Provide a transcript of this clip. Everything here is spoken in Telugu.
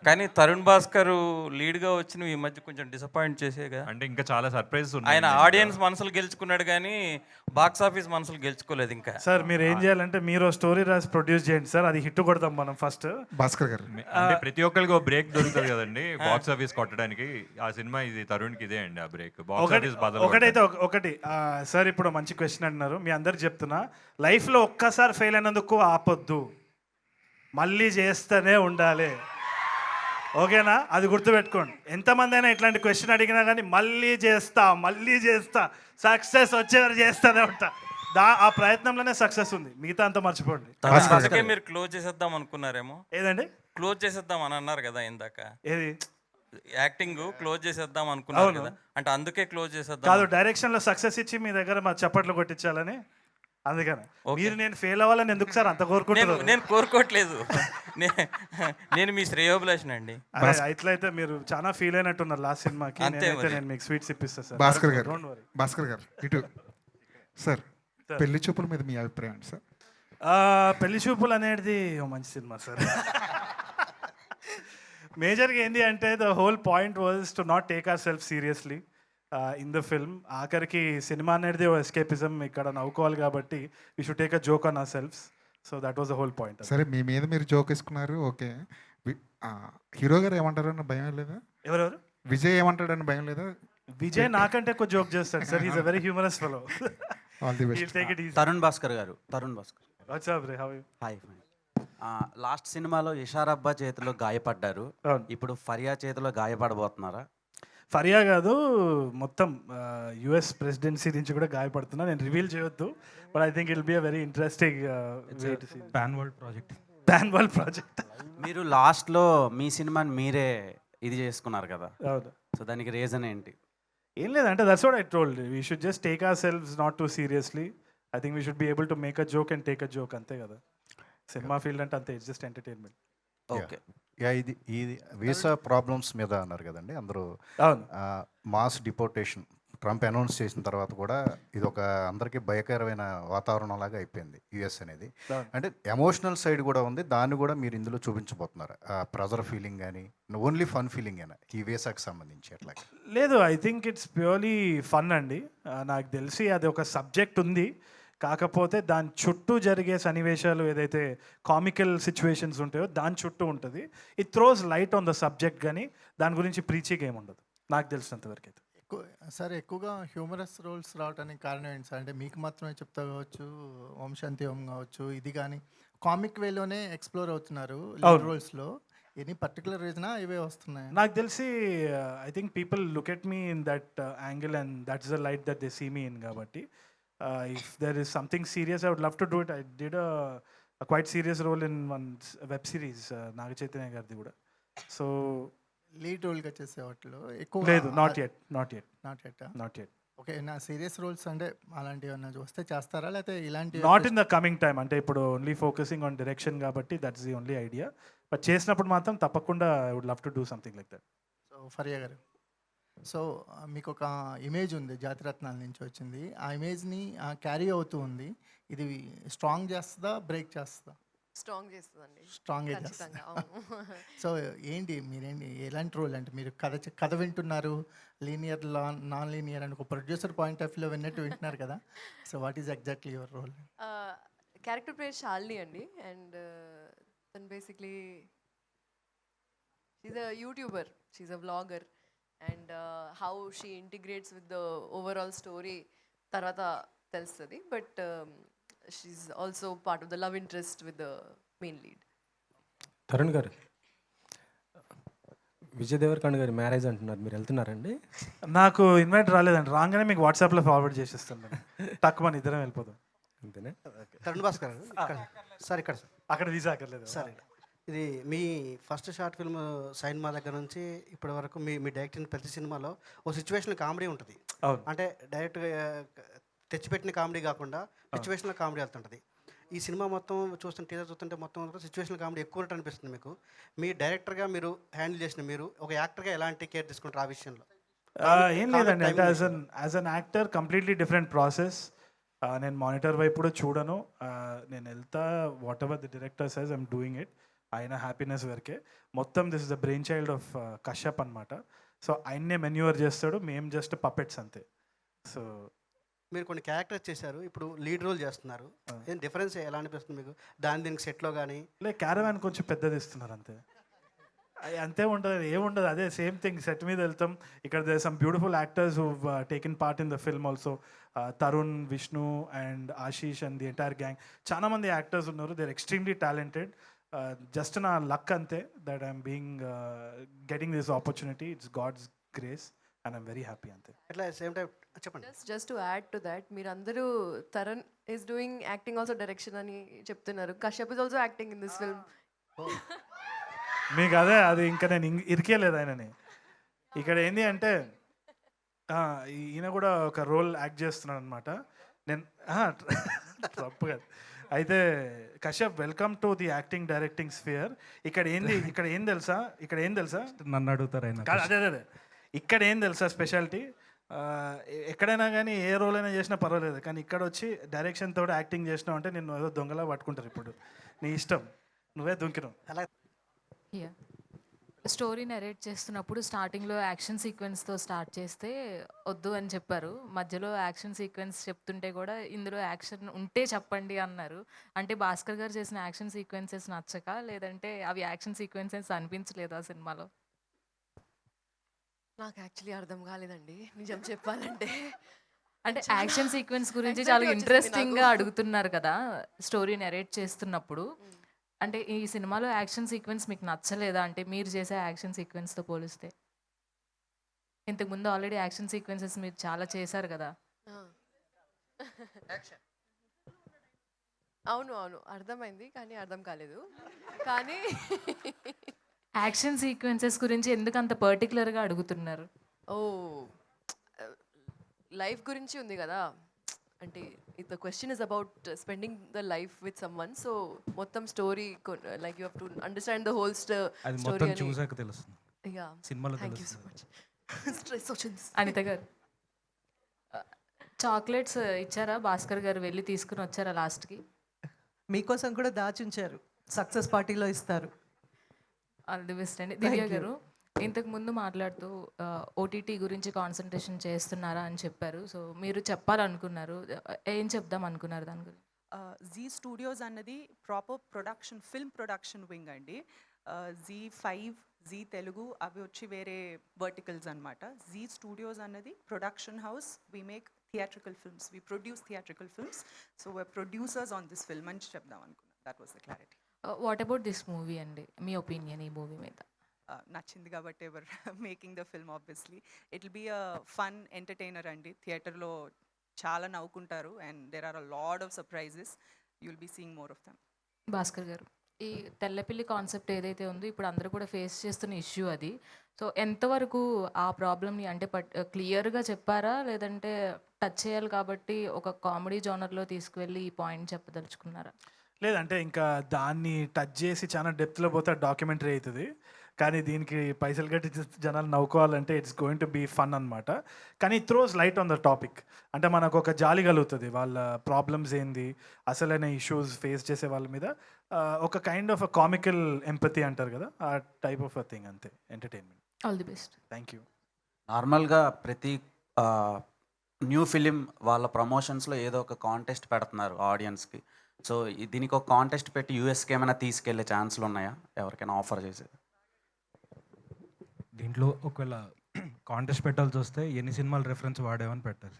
కానీ తరుణ్ భాస్కర్ లీడ్గా వచ్చిన ఈ మధ్య కొంచెం డిసప్పాయింట్ చేసేగా. అంటే ఇంకా చాలా సర్ప్రైజెస్ ఉన్నాయి. ఆయన ఆడియన్స్ మనసులు గెలుచుకున్నాడు కానీ బాక్స్ ఆఫీస్ మనసులు గెలుచుకోలేదు ఇంకా. సార్ మీరు ఏం చేయాలంటే మీరు స్టోరీ రాసి ప్రొడ్యూస్ చేయండి సార్, అది హిట్ కొడతాం మనం ఫస్ట్. భాస్కర్ గారు అంటే ప్రతి ఒక్కరికి ఒక బ్రేక్ దొరుకుతుంది కదండి బాక్స్ ఆఫీస్ కొట్టడానికి. ఆ సినిమా ఇది తరుణ్కి ఇదే అండి ఆ బ్రేక్. బాక్స్ ఆఫీస్ ఒకటైతే ఒకటి సార్, ఇప్పుడు మంచి క్వశ్చన్ అంటున్నారు, మీ అందరికి చెప్తున్నా, లైఫ్లో ఒక్కసారి ఫెయిల్ అయినందుకు ఆపొద్దు, మళ్ళీ చేస్తూనే ఉండాలి. ఓకేనా? అది గుర్తుపెట్టుకోండి. ఎంతమంది అయినా ఇట్లాంటి క్వశ్చన్ అడిగినా కానీ మళ్ళీ చేస్తా సక్సెస్ వచ్చేవారు చేస్తూనే ఉంటా. ఆ ప్రయత్నంలోనే సక్సెస్ ఉంది, మిగతా అంతా మర్చిపోండి. అందుకే మీరు క్లోజ్ చేసేద్దాం అనుకున్నారేమో. ఏదండి? క్లోజ్ చేసేద్దాం అని అన్నారు కదా ఇందాక. ఏది? యాక్టింగ్ క్లోజ్ చేసేద్దాం అనుకున్నారు కదా, అంటే అందుకే క్లోజ్ చేసేద్దాం కాదు, డైరెక్షన్లో సక్సెస్ ఇచ్చి మీ దగ్గర మా చప్పట్లు కొట్టించాలని. అందుకని మీరు నేను ఫెయిల్ అవ్వాలని ఎందుకు సార్ అంత కోరుకుంటున్నారు? నేను కోరుకోవట్లేదు, నేను మీ శ్రేయోభిలాష్ అండి. ఇట్లయితే మీరు చాలా ఫీల్ అయినట్టున్నారు లాస్ట్ సినిమాకి. నేను మీకు స్వీట్స్ ఇప్పిస్తాను సార్. భాస్కర్ గారు ఇటు సార్, పెళ్లి చూపుల మీద మీ అభిప్రాయం సార్? పెళ్లి చూపులు అనేది ఓ మంచి సినిమా సార్. మేజర్గా ఏంటి అంటే the whole point was to not take our self seriously in the film. ఆఖరికి సినిమా అనేది ఓ ఎస్కేపిజం, ఇక్కడ నవ్వుకోవాలి కాబట్టి we should take a joke on our selfs. So that was the whole point. సరే, మీ మీద మీరు జోక్ వేసుకున్నారు, ఓకే. హీరో గారు ఏమంటారు అన్న భయం లేదా? ఎవరెవరు? విజయ్ ఏమంటాడని భయం లేదా? విజయ్ నాకంటే ఎక్కువ జోక్ చేస్తాడు sir, is a very humorous fellow. All the best. Take it easy. Tarun Bhaskar garu. What's up రే, హౌ యు? హాయ్. లాస్ట్ సినిమాలో ఇషారబ్బా చేతిలో గాయపడ్డారు, ఇప్పుడు ఫరియా చేతిలో గాయపడబోతున్నారా? ఫరియా కాదు, మొత్తం యుఎస్ ప్రెసిడెన్సీ నుంచి కూడా గాయపడుతున్నా. నేను రివీల్ చేయొద్దు, but I think it be a very interesting way to see. Pan world project. మీరు లాస్ట్లో మీ సినిమాని మీరే ఇది చేసుకున్నారు కదా, అవును. సో దానికి రీజన్ ఏంటి? ఏం లేదంటే that's what I told, we should just take our selves not two seriously. I think we should be able to make a joke and take a joke, అంతే కదా. సినిమా ఫీల్డ్ అంటే అంతే, ఇట్స్ జస్ట్ ఎంటర్టైన్మెంట్. ఓకే. ఇది వీసా ప్రాబ్లమ్స్ మీద అన్నారు కదండి అందరూ. అవును. మాస్ డిపోర్టేషన్ ట్రంప్ అనౌన్స్ చేసిన తర్వాత కూడా ఇది ఒక అందరికీ భయకరమైన వాతావరణం లాగా అయిపోయింది యుఎస్ అనేది. అంటే ఎమోషనల్ సైడ్ కూడా ఉంది, దాన్ని కూడా మీరు ఇందులో చూపించబోతున్నారు. ప్రెజర్ ఫీలింగ్ కానీ ఓన్లీ ఫన్ ఫీలింగ్ అయినా ఈ వీసాకి సంబంధించి అట్లా? లేదు, I think it's purely fun అండి. నాకు తెలిసి అది ఒక సబ్జెక్ట్ ఉంది, కాకపోతే దాని చుట్టూ జరిగే సన్నివేశాలు ఏదైతే కామికల్ సిచ్యువేషన్స్ ఉంటాయో దాని చుట్టూ ఉంటుంది. It throws light on the subject, కానీ దాని గురించి ప్రీచింగ్ ఏమి ఉండదు నాకు తెలిసినంతవరకు అయితే. సార్, ఎక్కువగా హ్యూమరస్ రోల్స్ రావడానికి కారణం ఏంటి సార్? అంటే మీకు మాత్రమే చెప్తా కావచ్చు, ఓం శాంతి ఓం కావచ్చు, ఇది కానీ కామిక్ వేలోనే ఎక్స్ప్లోర్ అవుతున్నారు రోల్స్లో. ఎనీ పర్టికులర్ రీజనా ఇవే వస్తున్నాయి? నాకు తెలిసి I think people look at me in that angle and that's the light that they see me in. కాబట్టి if there is something serious, I would love to do it. I did a quite serious role in one web series, Naga Chaitanya gardi kuda. So lead రోల్గా చేసే వాటిలో ఎక్కువ లేదు, not yet. ఓకే. నా సీరియస్ రోల్స్ అంటే అలాంటివి ఏమన్నా వస్తే చేస్తారా, లేకపోతే ఇలాంటి? Not in the coming time, అంటే ఇప్పుడు ఓన్లీ ఫోకసింగ్ ఆన్ డైరెక్షన్ కాబట్టి that's the only idea. But చేసినప్పుడు మాత్రం తప్పకుండా I would love to do something like that. So Fariya garu, so మీకు ఒక ఇమేజ్ ఉంది, జాతిరత్నాల నుంచి వచ్చింది. ఆ ఇమేజ్ని క్యారీ అవుతూ ఉంది. ఇది స్ట్రాంగ్ చేస్తుందా, బ్రేక్ చేస్తుందా? స్ట్రాంగ్ చేస్తుందండి. స్ట్రాంగే చేస్తుంది. సో మీరేంటి ఎలాంటి రోల్ అంటే మీరు కథ వింటున్నారు, లీనియర్ నాన్ లీనియర్ అని ఒక ప్రొడ్యూసర్ పాయింట్ ఆఫ్ వ్యూలో విన్నట్టు వింటున్నారు కదా. So what is exactly your role? Character పేరు శాలిని అండి, అండ్ తను basically she's a YouTuber, she's a vlogger, and how she integrates with the overall story తర్వాత తెలుస్తుంది. But she's also part of the love interest with the main lead. Tarun గారు, విజయ్ దేవరకొండ గారి మ్యారేజ్ అంటున్నారు, మీరు వెళ్తున్నారండి? నాకు ఇన్వైట్ రాలేదండి, రాగానే మీకు వాట్సాప్లో ఫార్వర్డ్ చేసేస్తాను. తక్కువ ఇద్దరం వెళ్ళిపోతాం, అంతేనా? తరుణ్ భాస్కర్ సార్, ఇక్కడ సార్ అక్కడ వీసా అక్కర్లేదు సార్. ఇది మీ ఫస్ట్ షార్ట్ ఫిల్మ్ సైన్మా దగ్గర నుంచి ఇప్పటి వరకు మీ డైరెక్టింగ్ ప్రతి సినిమాలో ఓ సిచ్యువేషనల్ కామెడీ ఉంటుంది. అంటే డైరెక్ట్గా తెచ్చిపెట్టిన కామెడీ కాకుండా సిచ్యువేషనల్ కామెడీ వెళ్తుంటుంది. ఈ సినిమా మొత్తం టీజర్ చూస్తుంటే మొత్తం సిచ్యువేషనల్ కామెడీ ఎక్కువ అనిపిస్తుంది మీకు. మీ డైరెక్టర్గా మీరు హ్యాండిల్ చేసిన మీరు ఒక యాక్టర్గా ఎలాంటి కేర్ తీసుకుంటారు ఆ విషయంలో? ఏం లేదండి, అంటే as an actor completely different process. నేను మానిటర్ వైపు కూడా చూడను, నేను వెళ్తా what ever the director SEZ I'm doing it. ఆయన హ్యాపీనెస్ వరకే. మొత్తం this is the brain child of Kashyap అనమాట. సో ఆయన్నే మెన్యూవర్ చేస్తాడు, మేము జస్ట్ పపెట్స్ అంతే. సో మీరు కొన్ని క్యారెక్టర్స్ చేశారు, ఇప్పుడు లీడ్ రోల్ చేస్తున్నారు. ఏం డిఫరెన్స్ ఎలా అనిపిస్తుంది మీకు దీనికి సెట్లో కానీ? క్యారవాన్ కొంచెం పెద్దది ఇస్తున్నారు అంతే. అంతే ఉంటుంది, ఏముండదు, అదే సేమ్ థింగ్. సెట్ మీద వెళ్తాం, ఇక్కడ there some beautiful actors who taken part in the film also. Tarun, Vishnu and Ashish and the entire gang, చాలా మంది యాక్టర్స్ ఉన్నారు. They are extremely talented. Just నా లక్ అంతే that I'm being getting this opportunity. It's God's grace and I'm very happy అంతే. అట్లా సేమ్ టైం చెప్పండి. Just to add to that, మీరందరూ Tarun is doing acting also direction అని చెప్తున్నారు. Kashyap is also acting in this film. మీకు అదే, అది ఇంకా నేను ఇరికేయలేదు ఆయనని. ఇక్కడ ఏంటి అంటే ఈయన కూడా ఒక రోల్ యాక్ట్ చేస్తున్నాడు అనమాట. నేను తప్పు కాదు. అయితే Kashyap, welcome to the acting directing sphere. ఇక్కడ ఏం తెలుసా నన్ను అడుగుతారు ఆయన. అదే ఇక్కడ ఏం తెలుసా స్పెషాలిటీ? ఎక్కడైనా కానీ ఏ రోల్ అయినా చేసినా పర్వాలేదు, కానీ ఇక్కడ వచ్చి డైరెక్షన్ తోటి యాక్టింగ్ చేసినావు అంటే నిన్ను ఏదో దొంగలా పట్టుకుంటారు. ఇప్పుడు నీ ఇష్టం, నువ్వే దొంకినావు. అలా స్టోరీ నెరేట్ చేస్తున్నప్పుడు స్టార్టింగ్లో యాక్షన్ సీక్వెన్స్తో స్టార్ట్ చేస్తే వద్దు అని చెప్పారు. మధ్యలో యాక్షన్ సీక్వెన్స్ చెప్తుంటే కూడా ఇందులో యాక్షన్ ఉంటే చెప్పండి అన్నారు. అంటే భాస్కర్ గారు చేసిన యాక్షన్ సీక్వెన్సెస్ నచ్చక, లేదంటే అవి యాక్షన్ సీక్వెన్సెస్ అనిపించలేదు ఆ సినిమాలో? నాకు యాక్చువల్లీ అర్థం కాలేదండి నిజం చెప్పాలంటే. అంటే యాక్షన్ సీక్వెన్స్ గురించి చాలా ఇంట్రెస్టింగ్గా అడుగుతున్నారు కదా స్టోరీ నెరేట్ చేస్తున్నప్పుడు. అంటే ఈ సినిమాలో యాక్షన్ సీక్వెన్స్ మీకు నచ్చలేదా? అంటే మీరు చేసే యాక్షన్ సీక్వెన్స్తో పోలిస్తే. ఇంతకుముందు ఆల్రెడీ యాక్షన్ సీక్వెన్సెస్ మీరు చాలా చేశారు కదా. అవును అర్థమైంది, కానీ అర్థం కాలేదు. కానీ యాక్షన్ సీక్వెన్సెస్ గురించి ఎందుకు అంత పర్టికులర్గా అడుగుతున్నారు? ఓ, లైఫ్ గురించి ఉంది కదా. అంటే the question is about spending the life with someone. So మొత్తం story like you have to understand the whole అది మొత్తం చూసాక తెలుస్తుంది సినిమాలో. Thank you so much. Stress వచ్చింది. అనిత గారు, చాక్లెట్స్ ఇచ్చారా? భాస్కర్ గారు వెళ్ళి తీసుకుని వచ్చారా లాస్ట్కి? మీకోసం కూడా దాచుంచారు, సక్సెస్ పార్టీలో ఇస్తారు. ఆల్ ది బెస్ట్ అండి. దివ్య గారు, ఇంతకు ముందు మాట్లాడుతూ ఓటీటీ గురించి కాన్సన్ట్రేషన్ చేస్తున్నారా అని చెప్పారు. సో మీరు చెప్పాలనుకున్నారు, ఏం చెప్దాం అనుకున్నారు దాని గురించి? జీ స్టూడియోస్ అన్నది proper production, film production wing అండి. Z5, జీ తెలుగు అవి వచ్చి వేరే వర్టికల్స్ అనమాట. జీ స్టూడియోస్ అన్నది production house. We make theatrical films, we produce theatrical films. So we're producers on this film అని చెప్దాం అనుకున్నాను. That was the clarity. What about this movie అండి, మీ ఒపీనియన్ ఈ మూవీ మీద? నచ్చింది కాబట్టి ever making the film. Obviously it will be a fun entertainer అండి. థియేటర్లో చాలా నవ్వుకుంటారు and there are a lot of surprises. You will be seeing more of them. Bhaskar garu, ఈ తెల్లపిల్లి కాన్సెప్ట్ ఏదైతే ఉందో ఇప్పుడు అందరూ కూడా ఫేస్ చేస్తున్న ఇష్యూ అది. సో ఎంతవరకు ఆ ప్రాబ్లమ్ని అంటే క్లియర్గా చెప్పారా, లేదంటే టచ్ చేయాలి కాబట్టి ఒక కామెడీ జోనర్లో తీసుకువెళ్ళి ఈ పాయింట్ చెప్పదలుచుకున్నారా? లేదంటే ఇంకా దాన్ని టచ్ చేసి చాలా డెప్త్లో పోతే డాక్యుమెంటరీ అవుతుంది. కానీ దీనికి పైసలు కట్టి జనాలు నవ్వుకోవాలంటే it's going to be fun అనమాట. కానీ throws light on the topic. అంటే మనకు ఒక జాలి కలుగుతుంది, వాళ్ళ ప్రాబ్లమ్స్ ఏంది, అసలైన ఇష్యూస్ ఫేస్ చేసే వాళ్ళ మీద ఒక kind of a comical empathy అంటారు కదా, ఆ టైప్ ఆఫ్ అ థింగ్ అంతే. Entertainment. All the best. Thank you. నార్మల్గా ప్రతి న్యూ ఫిలిం వాళ్ళ ప్రమోషన్స్లో ఏదో ఒక కాంటెస్ట్ పెడుతున్నారు ఆడియన్స్కి. సో దీనికి ఒక కాంటెస్ట్ పెట్టి యూఎస్కి ఏమైనా తీసుకెళ్లే ఛాన్స్లు ఉన్నాయా, ఎవరికైనా ఆఫర్ చేసేది? దీంట్లో ఒకవేళ కాంటెస్ట్ పెట్టాల్సి వస్తే ఎన్ని సినిమాలు రెఫరెన్స్ వాడేవని పెట్టాలి.